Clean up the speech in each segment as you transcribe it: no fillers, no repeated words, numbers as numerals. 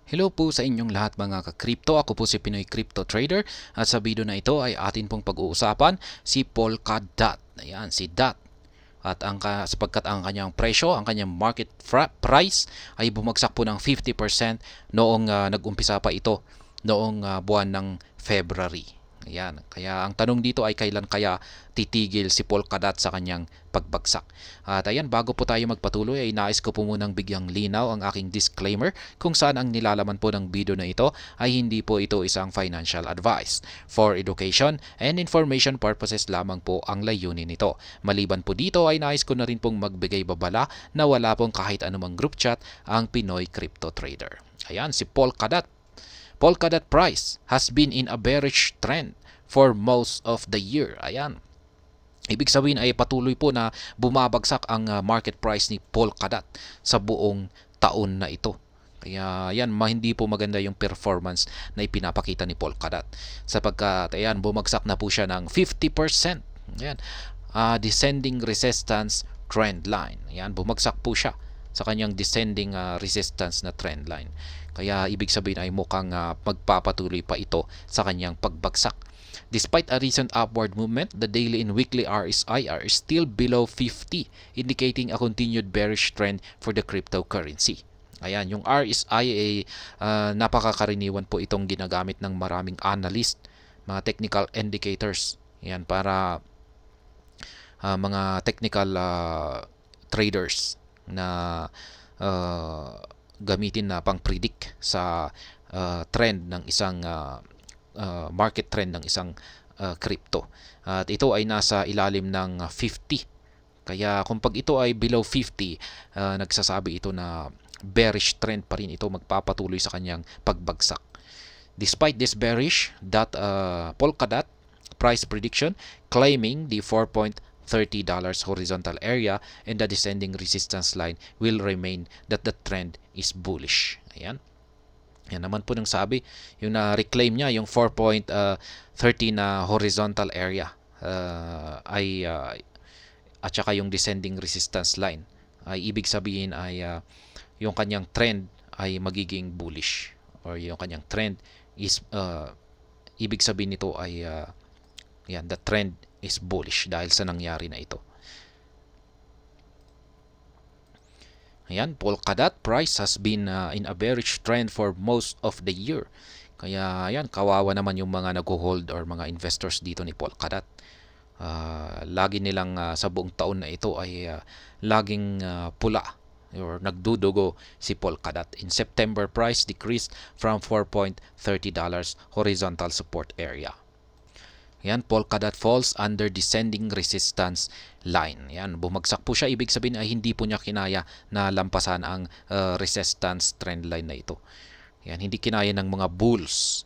Hello po sa inyong lahat mga ka-crypto. Ako po si Pinoy Crypto Trader at sa video na ito ay atin pong pag-uusapan si Polkadot. Ayan, si Dot. At sapagkat ang kanyang presyo, ang kanyang market price ay bumagsak po ng 50% noong nag-umpisa pa ito noong buwan ng February. Ayan. Kaya ang tanong dito ay kailan kaya titigil si Polkadot sa kanyang pagbagsak. At ayan, bago po tayo magpatuloy ay nais ko po munang bigyang linaw ang aking disclaimer kung saan ang nilalaman po ng video na ito ay hindi po ito isang financial advice. For education and information purposes lamang po ang layunin nito. Maliban po dito ay nais ko na rin pong magbigay babala na wala pong kahit anumang group chat ang Pinoy Crypto Trader. Ayan, si Polkadot. Polkadot price has been in a bearish trend for most of the year. Ayan. Ibig sabihin ay patuloy po na bumabagsak ang market price ni Polkadot sa buong taon na ito. Kaya yan, hindi po maganda yung performance na ipinapakita ni Polkadot. Sapagkat ayan, bumagsak na po siya ng 50%. Ayan, descending resistance trend line. Ayan, bumagsak po siya sa kanyang descending resistance na trend line. Kaya ibig sabihin ay mukhang magpapatuloy pa ito sa kanyang pagbagsak. Despite a recent upward movement, the daily and weekly RSI are still below 50, indicating a continued bearish trend for the cryptocurrency. Ayan, yung RSI ay napakakaraniwan po itong ginagamit ng maraming analyst, mga technical indicators. Ayan, para mga technical traders na gamitin na pang-predict sa trend ng isang market trend ng isang crypto. At ito ay nasa ilalim ng 50. Kaya kung pag ito ay below 50, nagsasabi ito na bearish trend pa rin ito, magpapatuloy sa kanyang pagbagsak. Despite this bearish, Polkadot price prediction claiming the $4.30 horizontal area and the descending resistance line will remain that the trend is bullish. Ayan. Yan naman po nang sabi, yung na-reclaim niya, yung 4.30 na horizontal area at saka yung descending resistance line ay ibig sabihin ay yung kanyang trend ay magiging bullish, or yung kanyang trend is ibig sabihin nito ay yan, the trend is bullish dahil sa nangyari na ito. Ayan, Polkadot price has been in a bearish trend for most of the year. Kaya ayan, kawawa naman yung mga nag-hold or mga investors dito ni Polkadot. Lagi nilang sa buong taon na ito ay laging pula or nagdudugo si Polkadot. In September, price decreased from $4.30 horizontal support area. Yan, Polkadot falls under descending resistance line. Yan, bumagsak po siya. Ibig sabihin ay hindi po niya kinaya na lampasan ang resistance trend line na ito. Yan, hindi kinaya ng mga bulls.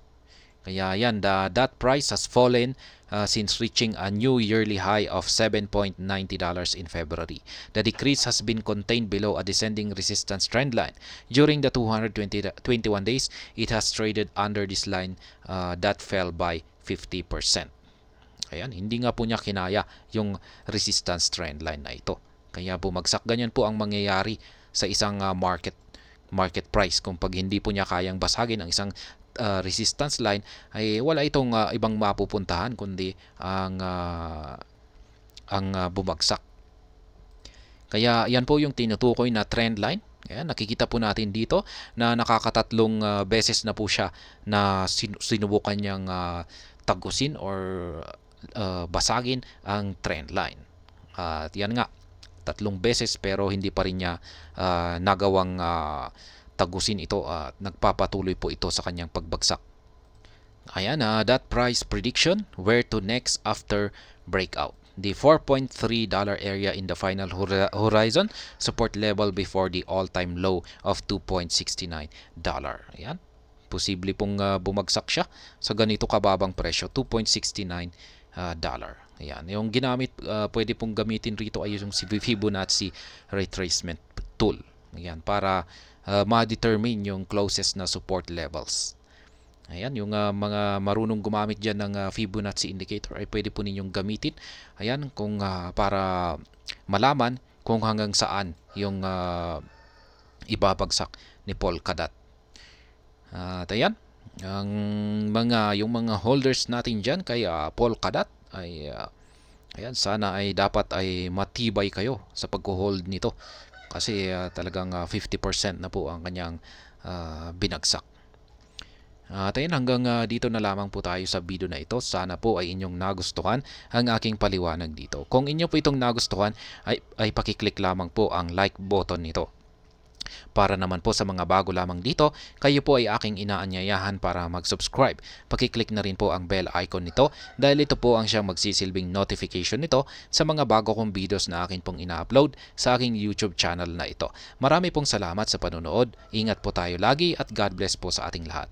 Kaya yan, that price has fallen since reaching a new yearly high of $7.90 in February. The decrease has been contained below a descending resistance trend line. During the 221 days, it has traded under this line that fell by 50%. Ayan, hindi nga po niya kinaya yung resistance trend line na ito. Kaya bumagsak. Ganyan po ang mangyayari sa isang market price. Kung pag hindi po niya kayang basagin ang isang resistance line, ay wala itong ibang mapupuntahan kundi ang bumagsak. Kaya yan po yung tinutukoy na trend line. Ayan, nakikita po natin dito na nakakatatlong beses na po siya na sinubukan niyang tagusin or basagin ang trend line. At yan nga, 3 beses pero hindi pa rin niya nagawang tagusin ito at nagpapatuloy po ito sa kanyang pagbagsak. Ayan, that price prediction, where to next after breakout. The $4.30 area in the final horizon, support level before the all-time low of $2.69. Ayan, posible pong bumagsak siya sa ganito kababang presyo, $2.69. Ayan, yung ginamit, pwede pong gamitin rito ay yung Fibonacci retracement tool. Ayan, para ma-determine yung closest na support levels. Ayan, yung mga marunong gumamit dyan ng Fibonacci indicator ay pwede po ninyong gamitin. Ayan, kung para malaman kung hanggang saan yung ibabagsak ni Polkadot. At ayan, yung mga holders natin dyan kay Polkadot ay ayan, sana ay dapat ay matibay kayo sa pag-hold nito kasi talagang 50% na po ang kanyang binagsak. At ayun, hanggang dito na lamang po tayo sa video na ito. Sana po ay inyong nagustuhan ang aking paliwanag dito. Kung inyo po itong nagustuhan ay pakiclick lamang po ang like button nito. Para naman po sa mga bago lamang dito, kayo po ay aking inaanyayahan para mag-subscribe. Pakiclick na rin po ang bell icon nito dahil ito po ang siyang magsisilbing notification nito sa mga bago kong videos na akin pong ina-upload sa aking YouTube channel na ito. Marami pong salamat sa panonood. Ingat po tayo lagi at God bless po sa ating lahat.